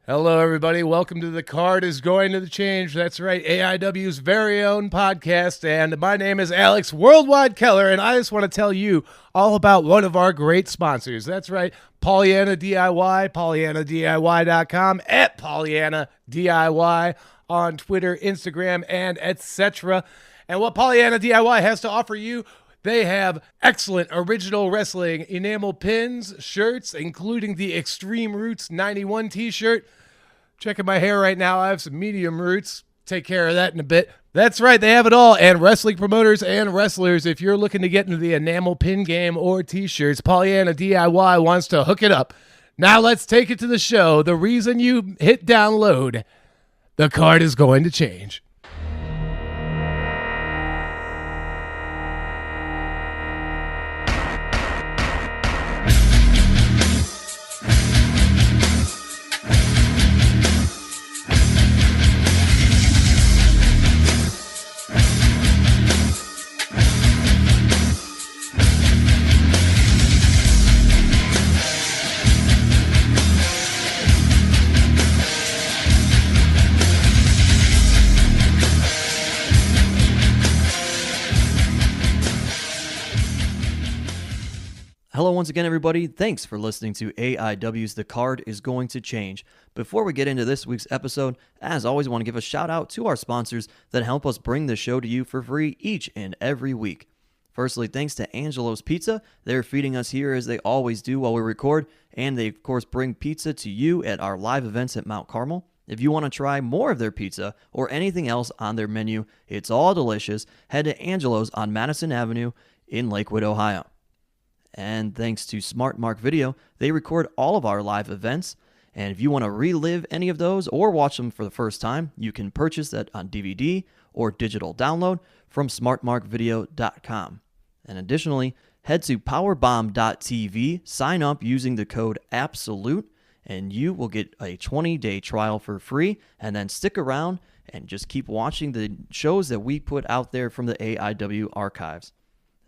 Hello, everybody. Welcome to The Card is Going to Change. That's right, AIW's very own podcast. And my name is Alex Worldwide Keller, and I just want to tell you all about one of our great sponsors. That's right, Pollyanna DIY, PollyannaDIY.com, at Pollyanna DIY on Twitter, Instagram, and etc. And what Pollyanna DIY has to offer you, they have excellent original wrestling enamel pins, shirts, including the Extreme Roots 91 t-shirt. Checking my hair right now. I have some medium roots. Take care of that in a bit. That's right. They have it all. And wrestling promoters and wrestlers, if you're looking to get into the enamel pin game or t-shirts, Pollyanna DIY wants to hook it up. Now let's take it to the show. The reason you hit download, the card is going to change. Hello once again, everybody. Thanks for listening to AIW's The Card is Going to Change. Before we get into this week's episode, as always, I want to give a shout out to our sponsors that help us bring the show to you for free each and every week. Firstly, thanks to Angelo's Pizza. They're feeding us here as they always do while we record, and they, of course, bring pizza to you at our live events at Mount Carmel. If you want to try more of their pizza or anything else on their menu, it's all delicious. Head to Angelo's on Madison Avenue in Lakewood, Ohio. And thanks to Smart Mark Video, they record all of our live events. And if you want to relive any of those or watch them for the first time, you can purchase that on DVD or digital download from smartmarkvideo.com. And additionally, head to powerbomb.tv, sign up using the code ABSOLUTE, and you will get a 20-day trial for free. And then stick around and just keep watching the shows that we put out there from the AIW archives.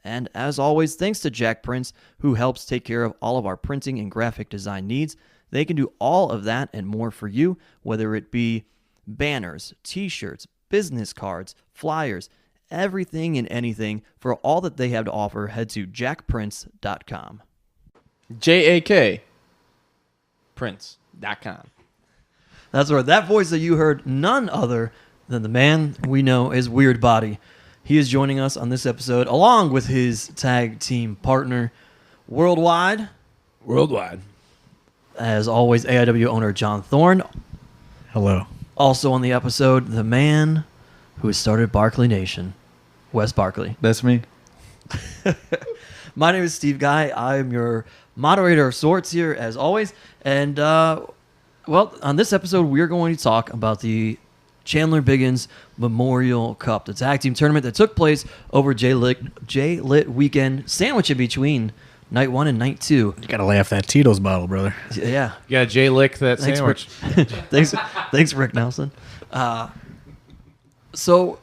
And as always, thanks to Jack Prince, who helps take care of all of our printing and graphic design needs. They can do all of that and more for you, whether it be banners, t-shirts, business cards, flyers, everything and anything. For all that they have to offer, head to jackprince.com. JAK Prince.com. That's right. That voice that you heard, none other than the man we know as Weird Body. He is joining us on this episode, along with his tag team partner, Worldwide. As always, AIW owner John Thorne. Hello. Also on the episode, the man who started Barkley Nation, Wes Barkley. That's me. My name is Steve Guy. I am your moderator of sorts here, as always. And, well, on this episode, we're going to talk about the Chandler Biggins Memorial Cup, the tag team tournament that took place over JLIT weekend, sandwich in between night 1 and night 2. You gotta lay off that Tito's bottle, brother. Yeah. You got to J-lick that Thanks, sandwich. Thanks, Rick Nelson. So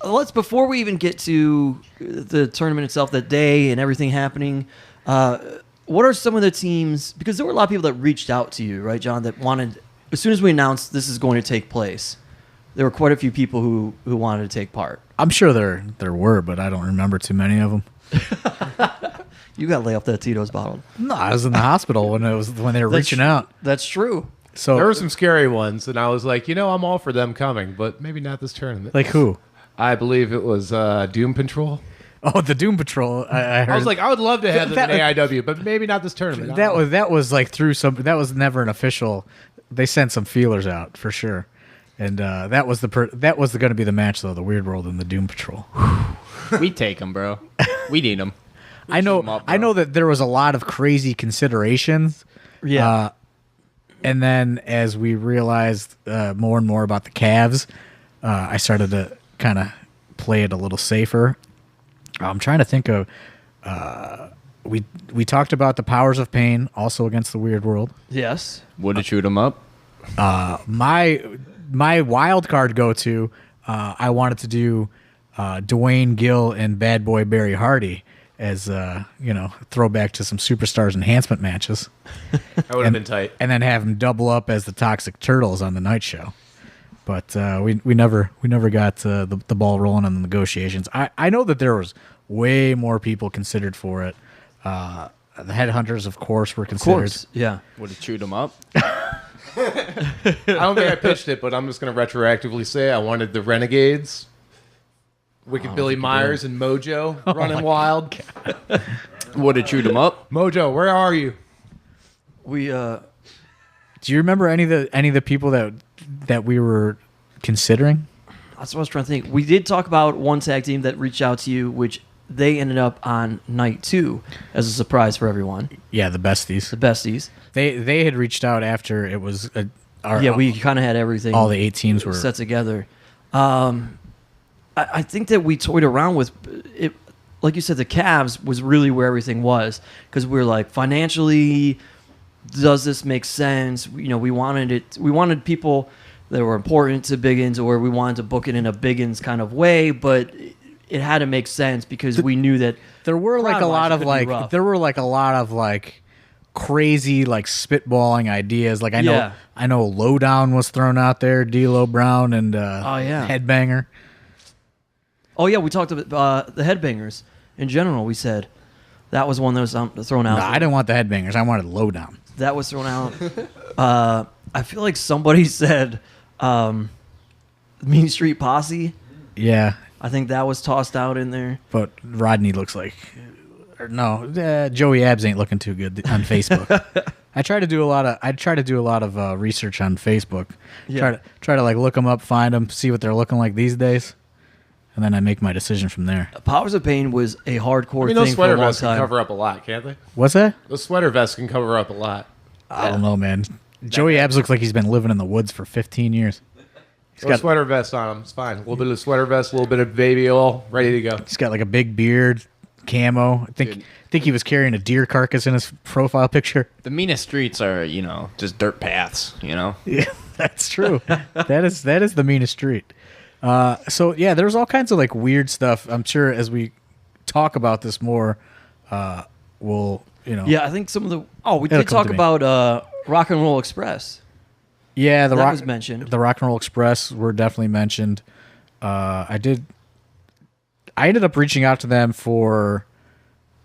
let's, before we even get to the tournament itself, that day and everything happening, what are some of the teams, because there were a lot of people that reached out to you, right, John, that wanted, as soon as we announced this is going to take place, there were quite a few people who wanted to take part. I'm sure there were, but I don't remember too many of them. You got to lay off that Tito's bottle. No, I was in the hospital when they were reaching out. That's true. So There were some scary ones, and I was like, I'm all for them coming, but maybe not this tournament. like who? I believe it was Doom Patrol. Oh, the Doom Patrol. I heard. I was like, I would love to have them That- in AIW, but maybe not this tournament. that was like through some. That was never an official. They sent some feelers out for sure, and that was going to be the match though. The Weird World and the Doom Patrol. We take them, bro. We need them. I know that there was a lot of crazy considerations. Yeah. And then as we realized more and more about the Cavs, I started to kind of play it a little safer. I'm trying to think of. We talked about the Powers of Pain, also against the Weird World. Yes. Would have chewed them up. My wild card go-to, I wanted to do Dwayne Gill and Bad Boy Barry Hardy as throwback to some Superstars enhancement matches. That would have been tight. And then have him double up as the Toxic Turtles on the night show. But we never got the ball rolling on the negotiations. I know that there was way more people considered for it. The Headhunters, of course, were considered. Of course, yeah. Would have chewed him up. I don't think I pitched it, but I'm just going to retroactively say I wanted the Renegades, Wicked Billy Myers, and Mojo running wild. Would have chewed him up. Mojo, where are you? We Do you remember any of the people that we were considering? that's what I was trying to think. We did talk about one tag team that reached out to you, which they ended up on night 2 as a surprise for everyone. Yeah, the Besties. The Besties. They had reached out after it was. We kind of had everything. All the 8 teams were set together. I think that we toyed around with it. Like you said, the Cavs was really where everything was, because we were like, financially, does this make sense? We wanted people that were important to Biggins, or we wanted to book it in a Biggins kind of way, but it had to make sense because we knew that there were a lot of crazy spitballing ideas. Like I know Lowdown was thrown out there, D'Lo Brown and Headbanger. Oh yeah, we talked about the Headbangers in general. We said that was one that was thrown out. No, I didn't want the Headbangers. I wanted Lowdown. That was thrown out. I feel like somebody said Mean Street Posse. Yeah, I think that was tossed out in there. But Rodney looks like, Joey Abs ain't looking too good on Facebook. I try to do a lot of research on Facebook. Yeah. Try to look them up, find them, see what they're looking like these days, and then I make my decision from there. Powers of Pain was a hardcore thing those for sweater a long vests time. can cover up a lot, can't they? What's that? Those sweater vests can cover up a lot. I don't know, man. Joey Abs looks like he's been living in the woods for 15 years. He's got a sweater vest on him. It's fine. A little bit of sweater vest, a little bit of baby oil, ready to go. He's got a big beard, camo. I think he was carrying a deer carcass in his profile picture. The meanest streets are, just dirt paths, Yeah, that's true. that is the meanest street. So yeah, there's all kinds of weird stuff. I'm sure as we talk about this more, we'll Yeah, I think some of the. Oh, we did talk about Rock and Roll Express. Yeah, that was mentioned. The Rock and Roll Express were definitely mentioned. I ended up reaching out to them for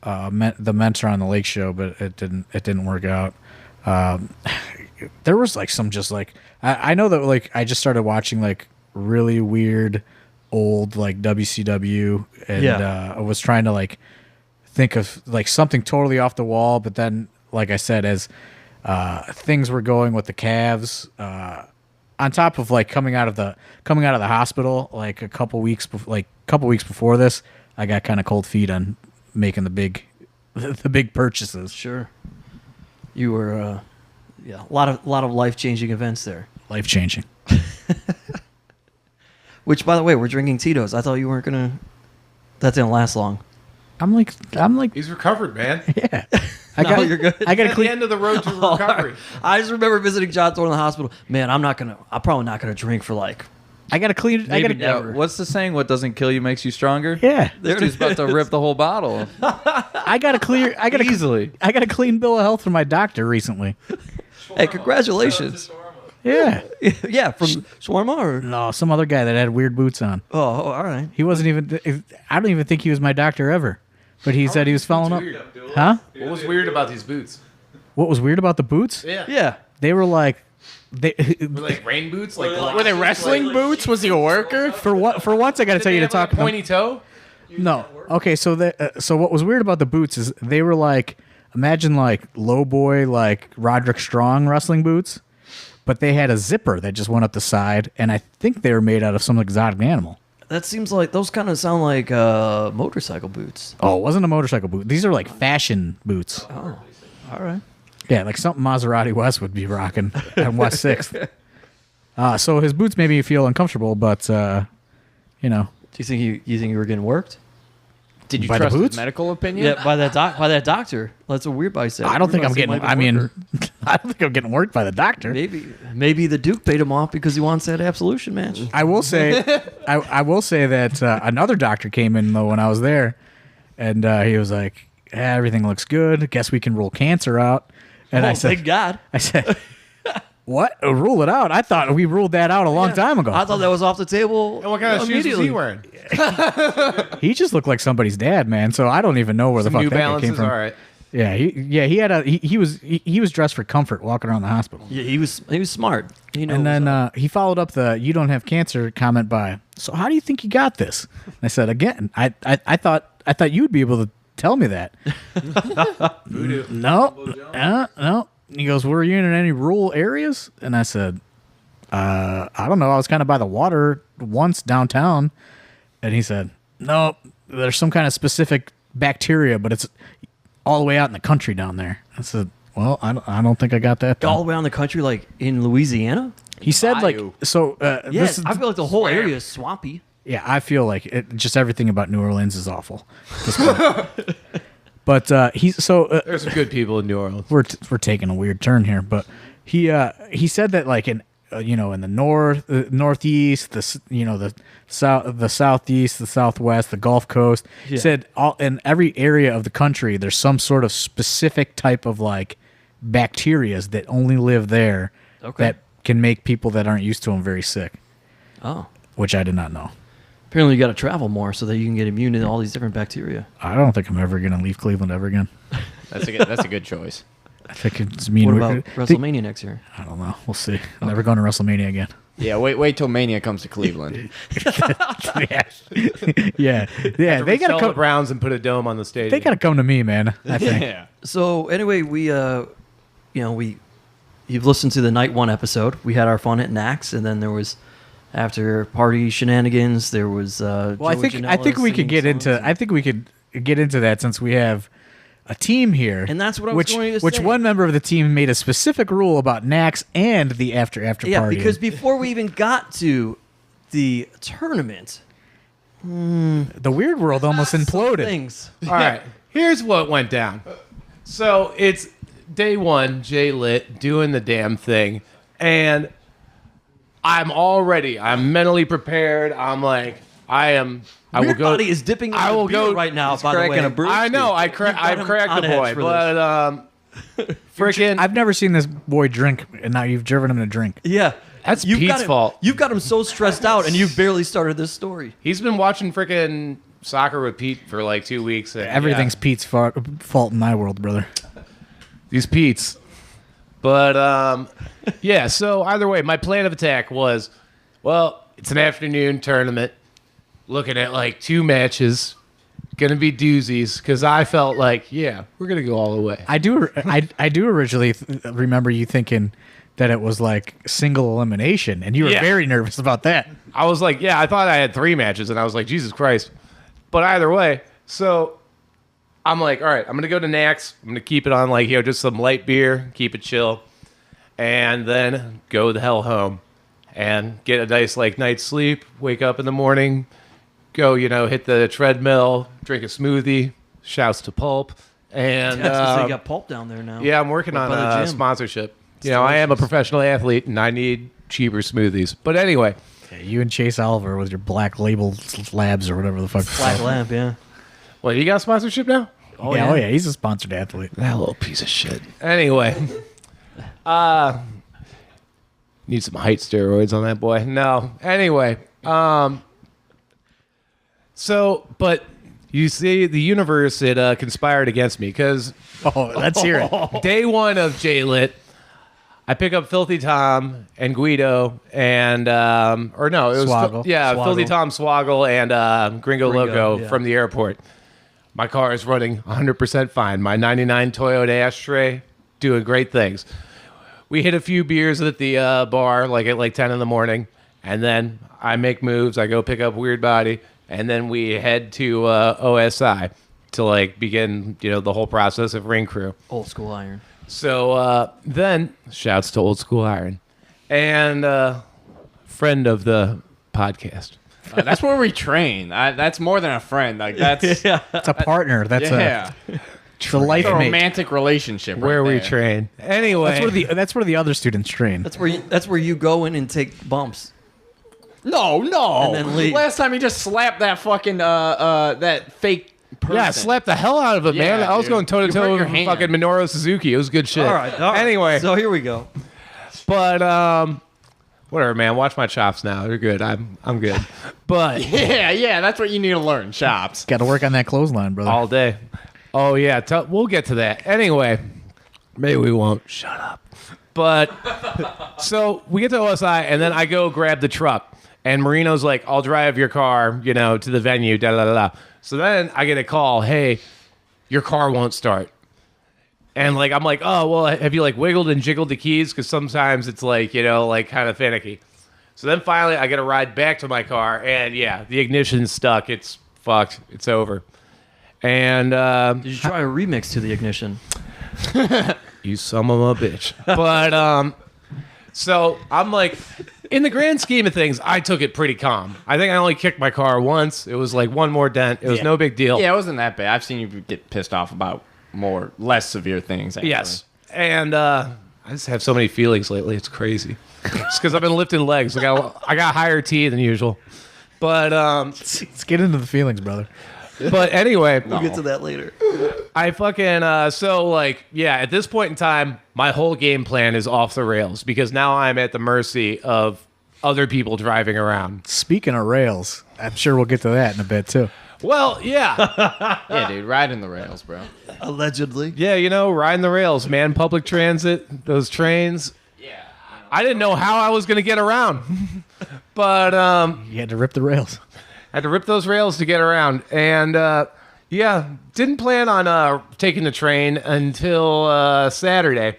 the Mentor on the Lake show, but it didn't work out. There was some I know that I just started watching really weird old WCW, and I was trying to think of something totally off the wall, but then I said, as things were going with the Cavs, on top of coming out of the hospital a couple weeks before this, I got kind of cold feet on making the big purchases. Sure, you were a lot of life-changing events there. Life-changing. Which, by the way, we're drinking Tito's. I thought you weren't gonna. That didn't last long. I'm like He's recovered, man. Yeah. You're good. I got the end of the road to recovery. I just remember visiting John Thorne in the hospital. Man, I'm probably not gonna drink for I gotta clean. I gotta. never. What's the saying? What doesn't kill you makes you stronger. Yeah. This dude's about to rip the whole bottle. I got a Easily. I got a clean bill of health from my doctor recently. Hey, congratulations. Yeah. Yeah, from Shawarma or No, some other guy that had weird boots on. oh, all right. He wasn't even. I don't even think he was my doctor ever. But he said he was following up. Weird. Huh? What was weird about these boots? What was weird about the boots? Yeah. They were they Were rain boots? Were they wrestling boots? Was he a worker? for once I got to tell you to talk. Pointy toe? No. Okay, so what was weird about the boots is they were imagine low boy Roderick Strong wrestling boots, but they had a zipper that just went up the side, and I think they were made out of some exotic animal. That seems those kind of sound like motorcycle boots. Oh, it wasn't a motorcycle boot. These are fashion boots. Oh, all right. Yeah, something Maserati West would be rocking on West 6th. So his boots made me feel uncomfortable, but Do you think you were getting worked? Did you By the trust boots? his medical opinion? Yeah, by that doctor. That's what Weird Boy said. I don't think I'm Weird Boy said getting. might be I worker. mean, I don't think I'm getting worked by the doctor. Maybe the Duke paid him off because he wants that absolution match. I will say, I will say that another doctor came in though when I was there, And he was like, everything looks good. Guess we can rule cancer out. And I said, thank God. I said, what? Rule it out? I thought we ruled that out a long time ago. I thought that was off the table. And what kind of shoes was he wearing? He just looked like somebody's dad, man. So I don't even know where the fuck New that guy Balances, came from. all right. Yeah, he was dressed for comfort walking around the hospital. Yeah, he was smart. You know, And then he followed up the "you don't have cancer" comment by, "So how do you think you got this?" And I said, "Again, I thought you'd be able to tell me that." No. He goes, "Were you in any rural areas?" And I said, "I don't know. I was kind of by the water once downtown." And he said, "No, there's some kind of specific bacteria, but it's all the way out in the country down there." I said, "Well, I don't think I got that." all the way around the country, like in Louisiana. He said, like, Bayou. so. Yes, I feel like the whole area is swampy. Yeah, I feel like just everything about New Orleans is awful. at this point. But There's some good people in New Orleans. we're taking a weird turn here. But he said that like in in the northeast, the southeast, the southwest, the Gulf Coast. He said in every area of the country, there's some sort of specific type of like bacterias that only live there that can make people that aren't used to them very sick. Oh, Which I did not know. apparently you got to travel more so that you can get immune to all these different bacteria. I don't think I'm ever going to leave Cleveland ever again. That's a good choice. I think it's mean. What about WrestleMania next year? I don't know. We'll see. I'm never going to WrestleMania again. Yeah, wait till Mania comes to Cleveland. Yeah. They got to Sell the come. Browns and put a dome on the stadium. They got to come to me, man. I think. Yeah. So anyway, you've listened to the night one episode. We had our fun at Nax, and then there was after party shenanigans. There was Well, I think we could get into. I think we could get into that since we have a team here, And that's what I was going to which say. one member of the team made a specific rule about Nax and the after yeah, party. because before we even got to the tournament, the weird world almost imploded. things. All right, here's what went down. So it's day one, JLIT doing the damn thing, and I'm mentally prepared. I'm like, I will Weird go. Body is dipping in I will beer go right now. By the way, cracking a brew. I know. I got him cracked on the edge boy, for but freaking. I've never seen this boy drink, and now you've driven him to drink. yeah, That's You've Pete's got him, fault. You've got him so stressed out, and you've barely started this story. He's been watching freaking soccer with Pete for like 2 weeks. And Everything's Pete's fault in my world, brother. these Pete's. But yeah. So either way, my plan of attack was, well, it's an afternoon tournament. Looking at like 2 matches, gonna be doozies because I felt like, yeah, we're gonna go all the way. I do originally remember you thinking that it was like single elimination, and you were Yeah. very nervous about that. I was like, yeah, I thought I had 3 matches, and I was like, Jesus Christ. But either way, so I'm like, all right, I'm gonna go to Nax. I'm gonna keep it on like just some light beer, keep it chill, and then go the hell home and get a nice like night's sleep. Wake up in the morning. Go, hit the treadmill, drink a smoothie, shouts to Pulp, and That's because they got pulp down there now. yeah, I'm working on by the a gym. sponsorship. I am a professional athlete, and I need cheaper smoothies. But anyway, Yeah, you and Chase Oliver with your Black Label Labs or whatever the fuck. it's Black called. Lamp, yeah. well, you got a sponsorship now? Oh, yeah, yeah. he's a sponsored athlete. That little piece of shit. Anyway, need some height steroids on that boy. No. Anyway, so, but you see, the universe, it conspired against me because Oh, let's hear it. day one of JLIT, I pick up Filthy Tom and Guido and, or no, it was, Swoggle. Filthy Swoggle. Tom Swoggle and Gringo Loco yeah. from the airport. My car is running 100% fine. My 99 Toyota Ashtray doing great things. We hit a few beers at the bar, like at 10 in the morning, and then I make moves. I go pick up Weird Body, and then we head to OSI to like begin, the whole process of Ring Crew. Old school iron. So then, shouts to Old School Iron, and friend of the podcast. That's where we train. That's more than a friend. Like that's It's a partner. That's yeah. the life It's a mate. romantic relationship. Where right we there. train. Anyway, That's where the other students train. That's where you go in and take bumps. No. And then leave. Last time he just slapped that fucking that fake person. Yeah, I slapped the hell out of it, man. Yeah, I was dude. going toe to You toe hurt with your hand. fucking Minoru Suzuki. It was good shit. All right. Anyway, So here we go. but whatever, man. Watch my chops now. They're good. I'm good. But Yeah, that's what you need to learn. Chops. Got to work on that clothesline, brother. all day. Oh yeah, we'll get to that. Anyway, maybe we won't. Shut up. But so we get to OSI, and then I go grab the truck, and Marino's like, "I'll drive your car, to the venue." Da da da da. So then I get a call. Hey, your car won't start. And like I'm like, oh well, have you like wiggled and jiggled the keys? Because sometimes it's like like kind of finicky. So then finally I get a ride back to my car, and yeah, the ignition's stuck. It's fucked. It's over. And Did you try a remix to the ignition? you son of a bitch. But so I'm like, in the grand scheme of things, I took it pretty calm. I think I only kicked my car once. It was like one more dent. It was no big deal. Yeah, it wasn't that bad. I've seen you get pissed off about less severe things. Actually. Yes. And I just have so many feelings lately. It's crazy. It's because I've been lifting legs. I got higher T than usual. But Let's get into the feelings, brother. but anyway, We'll get to that later. I fucking so like at this point in time, my whole game plan is off the rails because now I'm at the mercy of other people driving around. Speaking of rails, I'm sure we'll get to that in a bit too. Well, yeah. Yeah, dude, riding the rails, bro. Allegedly. Yeah, riding the rails, man. Public transit, those trains. Yeah. I didn't know how I was going to get around. But You had to rip the rails. had to rip those rails to get around. And didn't plan on taking the train until Saturday.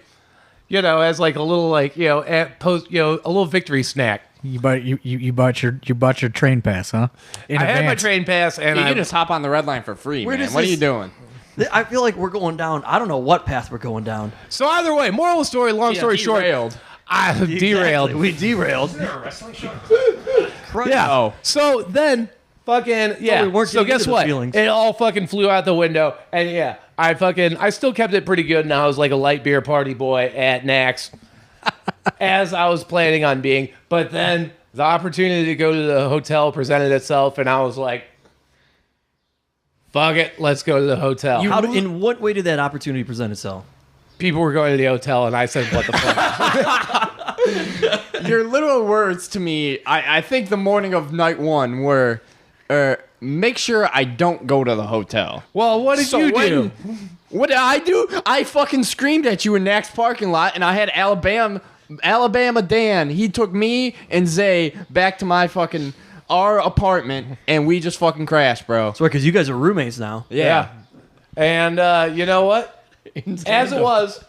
As like a little a little victory snack. You bought your train pass, huh? In I had my advance. train pass, and You I can just hop on the red line for free, Where man. does What are this- you doing? I feel like we're going down. I don't know what path we're going down. So either way, moral of the story, long story short, Derailed. I derailed. Exactly. We derailed. Christ. Yeah. Oh. So then, fucking we weren't so getting guess into the what? feelings. It all fucking flew out the window, and I still kept it pretty good. Now I was like a light beer party boy at Nax, as I was planning on being. But then the opportunity to go to the hotel presented itself, and I was like, "Fuck it, let's go to the hotel." In what way did that opportunity present itself? People were going to the hotel, and I said, "What the fuck?" Your literal words to me, I think the morning of night one were, make sure I don't go to the hotel. Well, what did you do? What did I do? I fucking screamed at you in Nax parking lot, and I had Alabama Dan. He took me and Zay back to our apartment, and we just fucking crashed, bro. Sorry, because you guys are roommates now. Yeah. And you know what? As it was,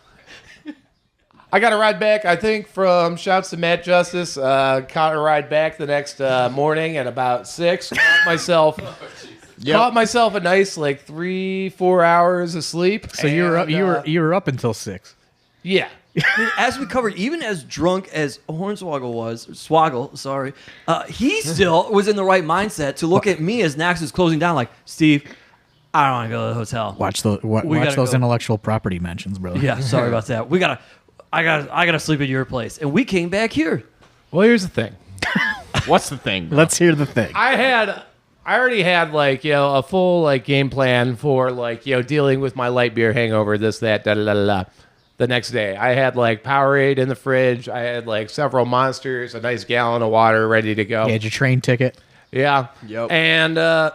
I got a ride back, I think, from shouts to Matt Justice. Caught a ride back the next morning at about 6. Caught myself a nice 3-4 hours of sleep. So you were up until 6. Yeah. As we covered, even as drunk as Hornswoggle sorry, he still was in the right mindset to look at me as Nax was closing down like, Steve, I don't want to go to the hotel. Watch gotta those go. intellectual property mentions, brother. Yeah, sorry about that. I gotta sleep at your place. And we came back here. Well, here's the thing. What's the thing, bro? Let's hear the thing. I already had a full game plan for dealing with my light beer hangover, this, that, da da da da. The next day, I had Powerade in the fridge. I had several Monsters, a nice gallon of water ready to go. You had your train ticket. Yeah. Yep. And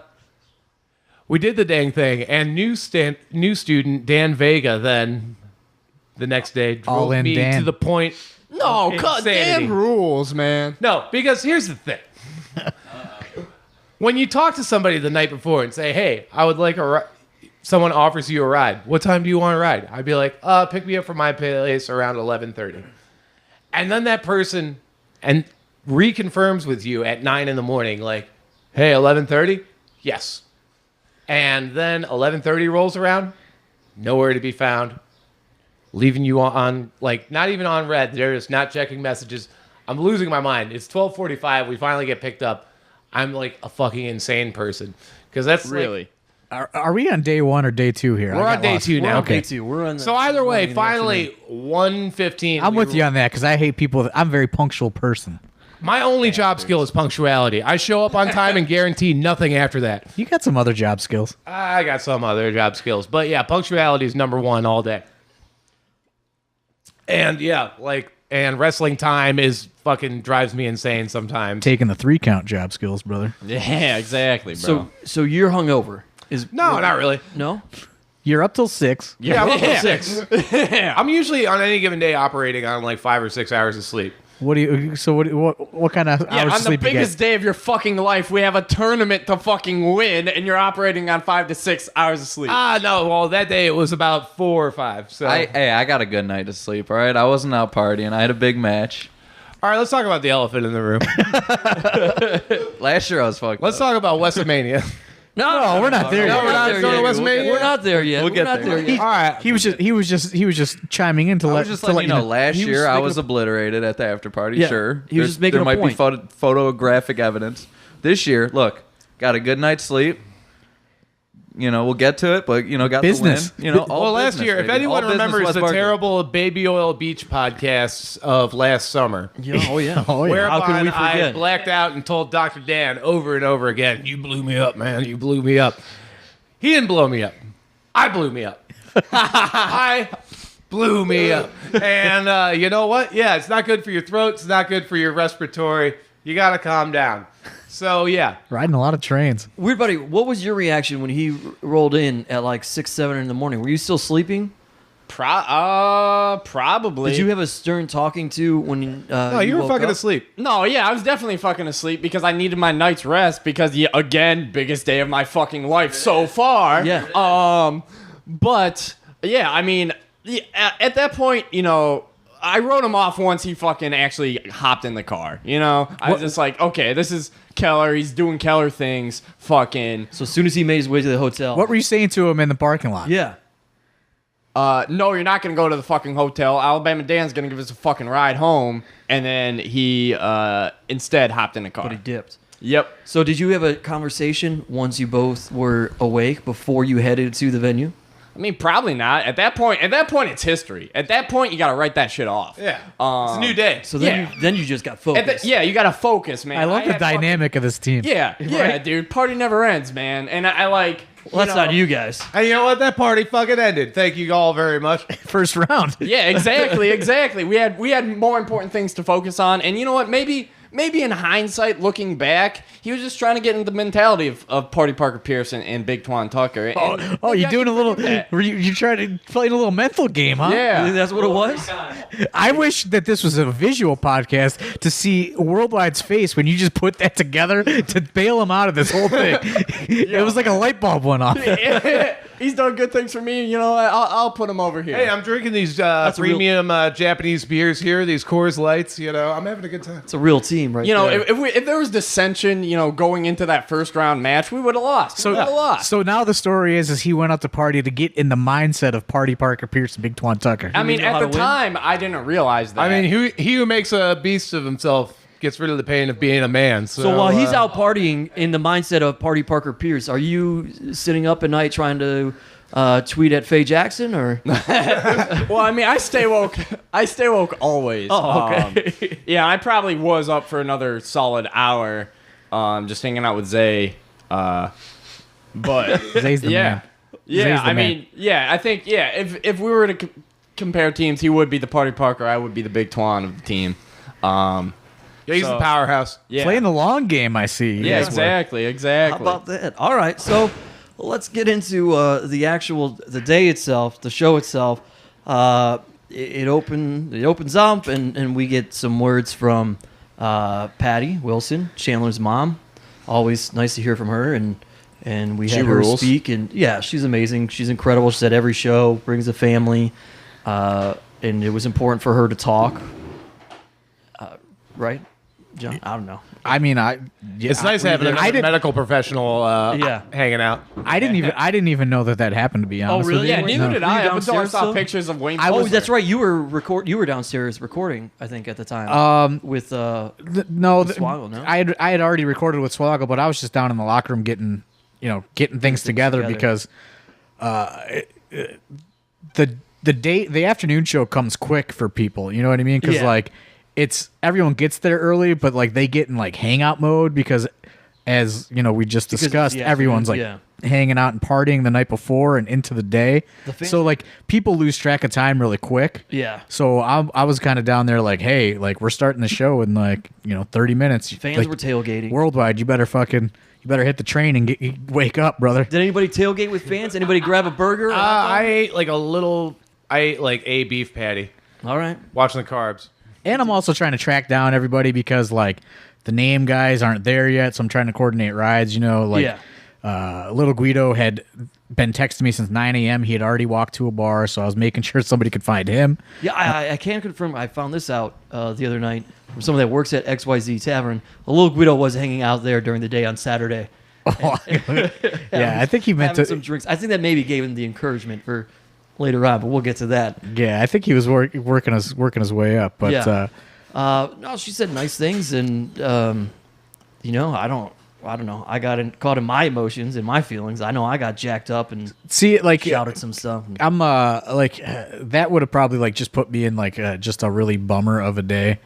we did the dang thing. And new student Dan Vega then the next day All drove in me Dan. to the point. No, Insanity. damn rules, man. No, because here's the thing. When you talk to somebody the night before and say, "Hey, I would like a ride," someone offers you a ride. What time do you want to ride? I'd be like, pick me up from my place around 11:30. And then that person reconfirms with you at 9 in the morning, hey, 11:30? Yes. And then 11:30 rolls around, nowhere to be found. Leaving you on, not even on red. They're just not checking messages. I'm losing my mind. It's 12:45. We finally get picked up. I'm a fucking insane person. Because that's Really? Are we on day 1 or day 2 here? We're on day 2 now. Okay. We're on the, So either way, we're finally, 1:15. I'm with you on that because I hate people. I'm a very punctual person. My only job skill is punctuality. I show up on time and guarantee nothing after that. You got some other job skills. I got some other job skills, but yeah, punctuality is number one all day. And yeah, and wrestling time is fucking drives me insane sometimes. Taking the 3 count job skills, brother. Yeah, exactly, bro. So you're hungover. No, not really. No? You're up till 6. Yeah, I'm up till 6. I'm usually on any given day operating on like 5 or 6 hours of sleep. What kind of Yeah, hours on of the sleep you biggest get? day of your fucking life, we have a tournament to fucking win, and you're operating on 5 to 6 hours of sleep. No, well, that day it was about 4 or 5. So, I got a good night to sleep, all right? I wasn't out partying. I had a big match. all right, let's talk about the elephant in the room. Last year I was fucked Let's up. talk about WrestleMania. No, we're not there No, yet. we're not going to WrestleMania. We're not there yet. We'll We're get not there. there yet. All right. He was just chiming in to I let was just to letting let you know, last he was year I thinking was of- obliterated at the after party, Yeah, sure. he was just making there a might point. be photographic evidence. This year, look, got a good night's sleep. We'll get to it, but, got Business. the win. All Well, last business, year, if baby. anyone All business, remembers West the Market. terrible Baby Oil Beach podcasts of last summer, Yeah, oh, yeah. Oh, yeah. How could whereupon we I forget? blacked out and told Dr. Dan over and over again, you blew me up, man, you blew me up. He didn't blow me up. I blew me up. I blew me up. And you know what? Yeah, it's not good for your throat. It's not good for your respiratory. You got to calm down. So, yeah. Riding a lot of trains. Weird Buddy, what was your reaction when he rolled in at like 6, 7 in the morning? Were you still sleeping? Probably. Did you have a stern talking to when No, you were woke fucking up? asleep. No, yeah, I was definitely fucking asleep because I needed my night's rest because, yeah, again, biggest day of my fucking life so far. Yeah. But, yeah, I mean, at that point, I wrote him off once he fucking actually hopped in the car, I was just like, okay, this is Keller. He's doing Keller things. Fucking. So as soon as he made his way to the hotel. What were you saying to him in the parking lot? Yeah. No, you're not going to go to the fucking hotel. Alabama Dan's going to give us a fucking ride home. And then he instead hopped in the car. But he dipped. Yep. So did you have a conversation once you both were awake before you headed to the venue? I mean, probably not. At that point, it's history. At that point, you got to write that shit off. Yeah. It's a new day. So then, Yeah. you just got focused. Yeah, you got to focus, man. I love the had fucking- dynamic of this team. Yeah, dude. Party never ends, man. And I like. Well, that's not you guys. And you know what? That party fucking ended. Thank you all very much. First round. Yeah, exactly. We had more important things to focus on, and you know what? Maybe in hindsight, looking back, he was just trying to get into the mentality of Party Parker Pierce and Big Twan Tucker. And Oh, maybe you're I doing can a little. forgive that. You trying to play a little mental game, huh? You think Yeah. that's what it was? I wish that this was a visual podcast to see Worldwide's face when you just put that together to bail him out of this whole thing. It was like a light bulb went off. He's done good things for me. I'll put him over here. Hey, I'm drinking these a real- premium Japanese beers here, these Coors Lights. I'm having a good time. It's a real team, right? there. if there was dissension, going into that first round match, we would have lost. We would have lost. So now the story is he went out to party to get in the mindset of Party Parker Pierce and Big Twan Tucker. I mean, know how at to the win? time, I didn't realize that. I mean, he who makes a beast of himself gets rid of the pain of being a man. So while he's out partying in the mindset of Party Parker Pierce, are you sitting up at night trying to tweet at Faye Jackson or? well, I mean, I stay woke. I stay woke always. Oh, okay. Yeah, I probably was up for another solid hour, just hanging out with Zay. But Zay's the yeah, man. yeah. Zay's the I man. mean, yeah. I think if we were to compare teams, he would be the Party Parker. I would be the Big Twan of the team. Yeah, he's so- the powerhouse. Yeah. Playing the long game, I see. Yeah, Yes, exactly. How about that? All right, so let's get into the day itself, the show itself. It opens up, and we get some words from Patty Wilson, Chandler's mom. Always nice to hear from her, and we She had her rules. speak, and yeah, she's amazing. She's incredible. She's at every show, brings a family, and it was important for her to talk. Right, John? I don't know. I mean, It's nice having a I didn't. medical professional Yeah. hanging out. I didn't even know that happened. To be honest. really? with Yeah, you. neither No. did Were you I. Up until I downstairs saw still? pictures of Wayne. Oh, Poser. that's right. You were downstairs recording, I think, at the time. With No, Swaggle, no? I had already recorded with Swaggle, but I was just down in the locker room getting things together because the afternoon show comes quick for people. You know what I mean? Because Yeah. it's everyone gets there early, but like they get in like hangout mode because, as you know, we just discussed, everyone's like hanging out and partying the night before and into the day. So like people lose track of time really quick. Yeah. So I was kind of down there like, hey, like we're starting the show in like 30 minutes. Fans like, were tailgating. Worldwide, you better hit the train and wake up, brother. Did anybody tailgate with fans? Anybody grab a burger? I ate like a beef patty. All right. Watching the carbs. And I'm also trying to track down everybody because like the name guys aren't there yet, so I'm trying to coordinate rides. Little Guido had been texting me since 9 a.m. He had already walked to a bar, so I was making sure somebody could find him. Yeah, I can confirm. I found this out the other night from someone that works at XYZ Tavern. Little Guido was hanging out there during the day on Saturday. Yeah, I think he meant to some drinks. I think that maybe gave him the encouragement for later on, but we'll get to that. Yeah, I think he was working his way up. But yeah. No, she said nice things, and I don't know. I got caught in my emotions and my feelings. I know I got jacked up and shouted some stuff. I'm that would have probably like just put me in like just a really bummer of a day.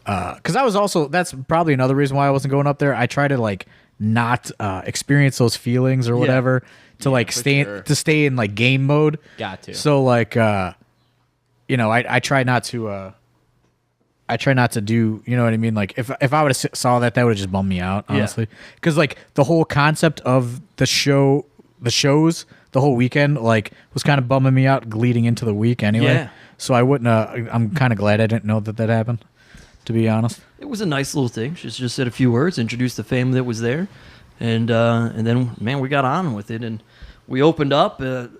Because I was also, that's probably another reason why I wasn't going up there. I try to like not experience those feelings or whatever to like stay in like game mode. Got to. So like I try not to. I try not to do, you know what I mean? Like if I would have saw that would have just bummed me out, honestly. Because like the whole concept of the shows, the whole weekend, like was kind of bumming me out leading into the week anyway. Yeah. So I wouldn't. I'm kind of glad I didn't know that happened, to be honest. It was a nice little thing. She just said a few words, introduced the family that was there, and then man, we got on with it, and we opened up the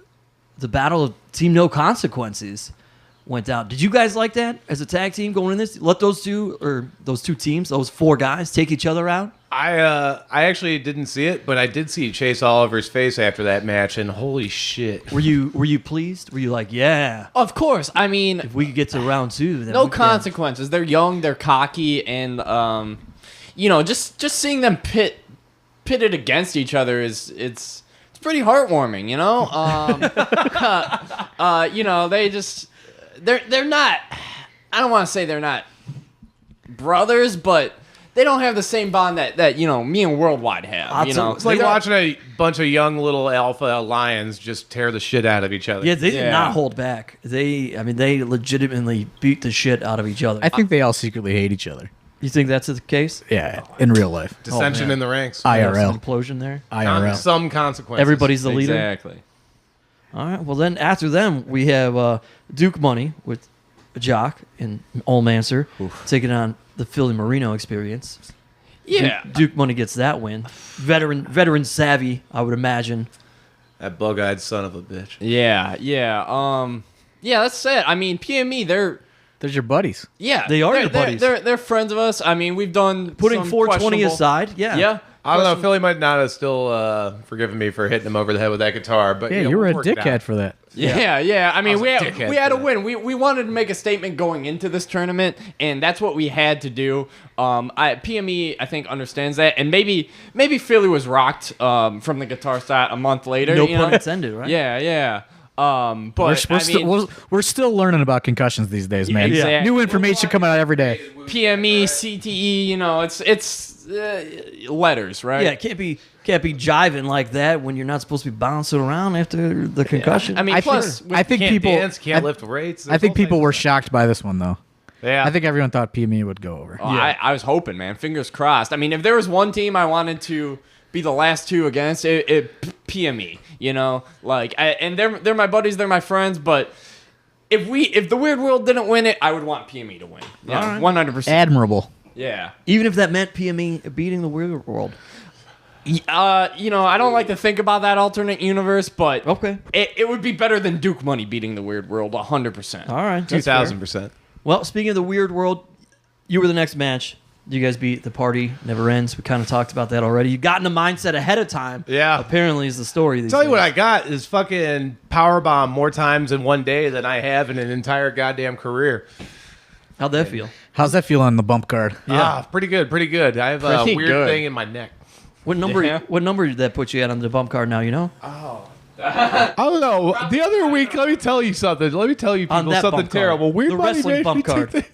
battle of Team No Consequences. Went down. Did you guys like that as a tag team going in this? Let those two teams, those four guys, take each other out? I actually didn't see it, but I did see Chase Oliver's face after that match, and holy shit. Were you pleased? Were you like, yeah? Of course. I mean, if we could get to round 2, then no consequences. They're young, they're cocky, and just seeing them pitted against each other it's pretty heartwarming. They just. They're not. I don't want to say they're not brothers, but they don't have the same bond that me and Worldwide have. It's like watching a bunch of young little alpha lions just tear the shit out of each other. Yeah, they did not hold back. They legitimately beat the shit out of each other. I think they all secretly hate each other. You think that's the case? Yeah, in real life. Dissension in the ranks. IRL. Implosion there. IRL. Some consequences. Everybody's the leader. Exactly. All right. Well, then after them, we have Duke Money with Jock and Olmancer taking on the Philly Marino Experience. Yeah. Duke Money gets that win. Veteran savvy, I would imagine. That bug-eyed son of a bitch. Yeah. That's it. I mean, PME, they're your buddies. Yeah, they are your buddies. They're friends of us. I mean, we've done putting 420 aside. Yeah. I don't know. Philly might not have still forgiven me for hitting him over the head with that guitar, but you were a dickhead for that. Yeah. I mean, we had to that. win. We wanted to make a statement going into this tournament, and that's what we had to do. PME, I think, understands that, and maybe Philly was rocked from the guitar side a month later. No pun intended, right? Yeah. But we're still learning about concussions these days, man. Exactly. New information coming out every day. PME, CTE, it's letters, right? Yeah, it can't be jiving like that when you're not supposed to be bouncing around after the concussion. I mean, I think can't people dance, can't lift weights. I think people were shocked by this one though. Yeah, I think everyone thought PME would go over. I was hoping, man. Fingers crossed. I mean, if there was one team I wanted to be the last two against, it PME. And they're my buddies, they're my friends, but if the Weird World didn't win it, I would want PME to win. Yeah, 100%. Admirable. Yeah. Even if that meant PME beating the Weird World. I don't like to think about that alternate universe, but okay, it would be better than Duke Money beating the Weird World 100%. All right, 2,000%. Well, speaking of the Weird World, you were the next match. You guys beat The Party Never Ends. We kind of talked about that already. You got in the mindset ahead of time. Yeah. Apparently is the story. Tell you what I got is fucking powerbomb more times in one day than I have in an entire goddamn career. How'd that feel? How's that feel on the bump card? Yeah, pretty good. I have a weird thing in my neck. What number? Yeah. What number did that put you at on the bump card now? You know? I don't know. The other week, let me tell you something. Let me tell you people something terrible. Weird the Money wrestling made bump me card.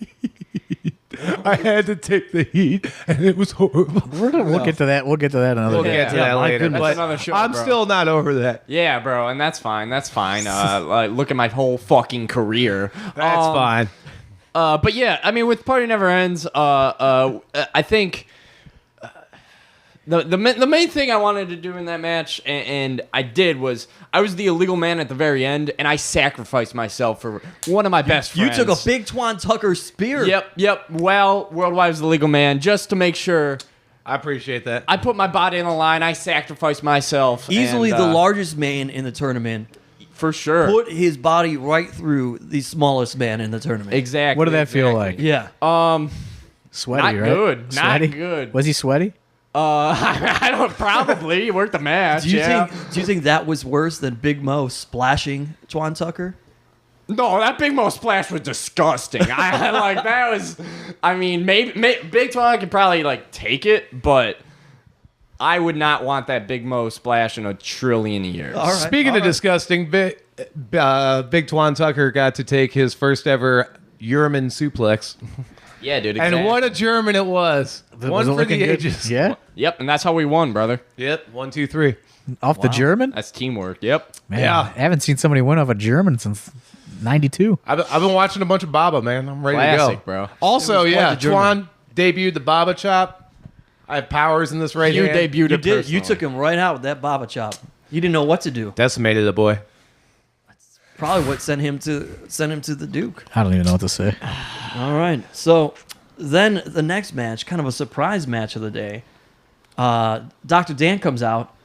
I had to take the heat, and it was horrible. We'll get to that. We'll get to that another We'll day. get to that my later. goodness. But That's another show, I'm bro. still not over that. Yeah, bro, and that's fine. That's fine. Like, look at my whole fucking career. That's fine. But yeah, I mean, with Party Never Ends, I think the main thing I wanted to do in that match, and I did, was I was the illegal man at the very end, and I sacrificed myself for one of my best You friends. took a big Twan Tucker spear. Yep. Well, Worldwide was the legal man, just to make sure. I appreciate that. I put my body on the line. I sacrificed myself. Easily and, the largest man in the tournament. for sure. Put his body right through the smallest man in the tournament. Exactly. What did that feel exactly. like? Yeah. Sweaty, Not right? good. Sweaty? Not good. Was he sweaty? I don't probably he worked the match. Do you yeah. think that was worse than Big Mo splashing Twan Tucker? No, that Big Mo splash was disgusting. I like that was. I mean, maybe Big Twan could probably like take it, but I would not want that Big Mo splash in a trillion years. All right. Speaking of disgusting, Big Twan Tucker got to take his first ever German suplex. Yeah, dude. And Exactly. what a German it was. Was One it for looking the good? ages. Yeah, Yep, and that's how we won, brother. Yep. 1, 2, 3. off the German. That's teamwork. Yep. Man, Yeah. I haven't seen somebody win off a German since '92. I've been watching a bunch of Baba, man. I'm ready to Classic, go. bro. Also, It was yeah, quite the German. Twan debuted the Baba chop. I have powers in this right You hand. debuted You it did. You personally. took him right out with that Baba chop. You didn't know what to do. Decimated the boy. Probably what sent him to the Duke. I don't even know what to say. All right. So then the next match, kind of a surprise match of the day. Dr. Dan comes out.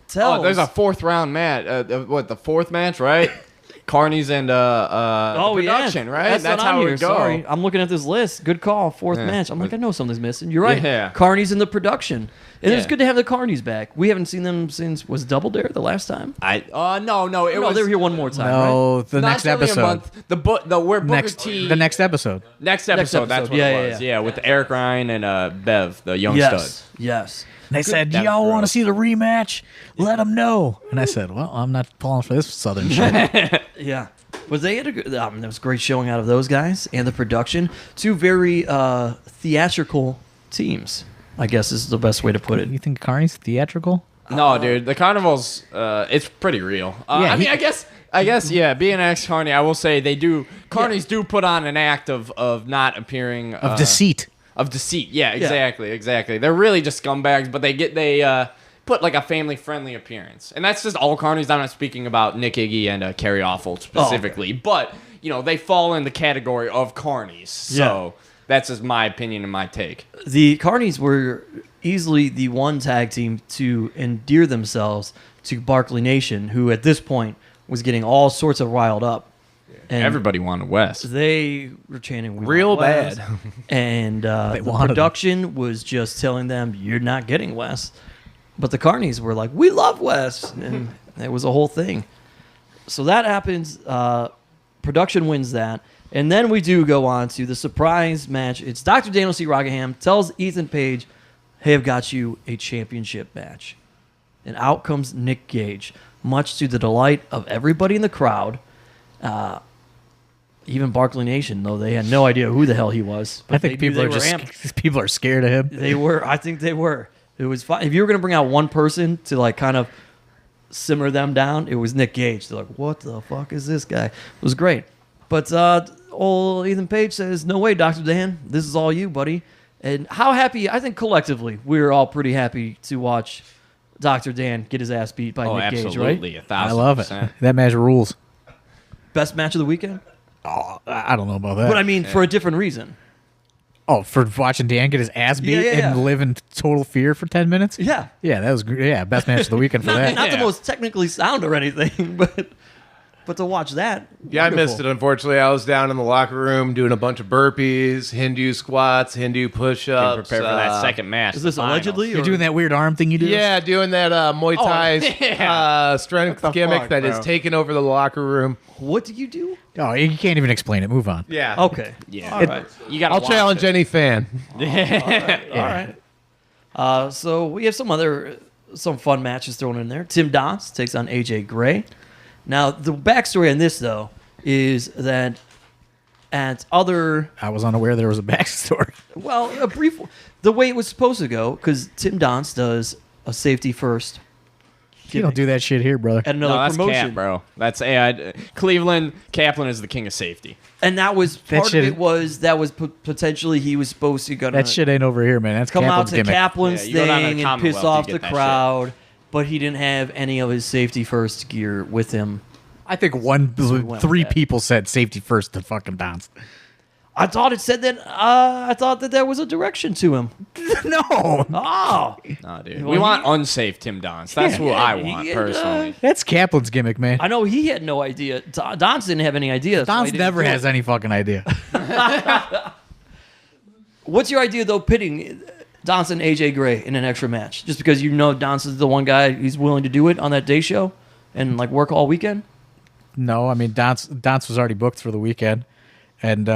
Tells, Oh, there's a fourth round match. The fourth match, right? Carney's and production, right? That's how I'm it here. would go. Sorry, I'm looking at this list. Good call. Fourth Yeah. match. I'm like, I know something's missing. You're right. Yeah. Carney's in the production, and it's Yeah. good to have the Carneys back. We haven't seen them since was Double Dare the last time. No, it No, was. they were here one more time. Right? No, the not next only a episode. month. Where Booker Next, T. the next episode. Next episode. That's episode. what Yeah, it yeah, was. yeah. Yeah, with Eric Ryan and Bev, the young Yes. stud. Yes. They said, That was y'all want to gross. see the rematch? Let them know. And I said, well, I'm not falling for this southern shit. Yeah. But they had a good. There was a great showing out of those guys and the production. Two very theatrical teams, I guess is the best way to put it. You think Carney's theatrical? No, dude, the carnival's it's pretty real. Yeah, I mean, I guess, yeah. Being ex Carney, I will say they do. Carneys do put on an act of not appearing Of deceit. Of deceit, yeah, exactly. They're really just scumbags, but they put like a family friendly appearance, and that's just all Carneys. I'm not speaking about Nick Iggy and Carrie Awful specifically, but you know they fall in the category of Carneys. So that's just my opinion and my take. The Carneys were easily the one tag team to endear themselves to Barkley Nation, who at this point was getting all sorts of riled up. And Everybody wanted West. they were chanting "We Real want West." bad. And the wanted him. production was just telling them, "You're not getting West." But the Carneys were like, "We love West," and it was a whole thing. So that happens. Production wins that, and then we do go on to the surprise match. It's Dr. Daniel C. Rockingham tells Ethan Page, "Hey, I've got you a championship match," and out comes Nick Gage, much to the delight of everybody in the crowd. Even Barkley Nation, though they had no idea who the hell he was. But I think they knew people they are were just amped. people are scared of him. They were. I think they were. It was fun. If you were going to bring out one person to like kind of simmer them down, it was Nick Gage. They're like, what the fuck is this guy? It was great. But old Ethan Page says, no way, Dr. Dan. This is all you, buddy. And how happy, I think collectively, we were all pretty happy to watch Dr. Dan get his ass beat by Oh, Nick Gage, right? absolutely, 1,000%. I love it. That match rules. Best match of the weekend? Oh, I don't know about that. But I mean, for a different reason. Oh, for watching Dan get his ass beat Yeah. and live in total fear for 10 minutes? Yeah. Yeah, that was best match of the weekend for that. Not the Yeah. most technically sound or anything, but to watch that. Yeah, I missed wonderful. it, unfortunately. I was down in the locker room doing a bunch of burpees, Hindu squats, Hindu push-ups. Prepare for that second match. Is this the finals. allegedly? You're or- doing that weird arm thing you do? Yeah, doing that Muay Thai yeah. strength What the gimmick fuck, that is bro? taking over the locker room. What do you do? Oh, you can't even explain it. Move on. Yeah. Okay. Yeah, All right. you got. I'll challenge any fan. All right. So we have some fun matches thrown in there. Tim Donst takes on AJ Gray. Now the backstory on this though is that at other. I was unaware there was a backstory. Well, a brief. The way it was supposed to go, because Tim Donst does a safety first. You don't do that shit here, brother. At another No, that's promotion, Cap, bro. That's AI. Cleveland Kaplan is the king of safety. and that was That part of shit- it. Was that was potentially he was supposed to gonna That shit ain't over here, man. That's come out Kaplan's to gimmick. Kaplan's Yeah, you go down to thing and Commonwealth, piss you off get the that shit. crowd, but he didn't have any of his safety first gear with him. I think went with three that. people said safety first to fucking bounce. I thought it said that. I thought that there was a direction to him. No. Oh, Nah, dude. Well, We want he- unsafe Tim Donst. That's who I want, he- personally. That's Kaplan's gimmick, man. I know he had no idea. Don's didn't have any idea. That's why he Don's didn't never do it. has any fucking idea. What's your idea though? Pitting Don's and AJ Gray in an extra match, just because you know Don's is the one guy he's willing to do it on that day show, and like work all weekend. No, I mean Donce was already booked for the weekend, and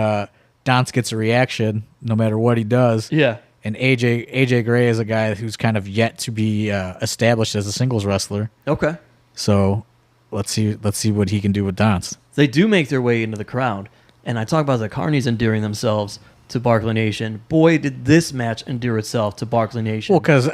Donce gets a reaction no matter what he does. Yeah. And AJ Gray is a guy who's kind of yet to be established as a singles wrestler. Okay. So let's see what he can do with Donce. They do make their way into the crowd, and I talk about the Carnies endearing themselves to Barclay Nation. Boy, did this match endear itself to Barclay Nation. Well, because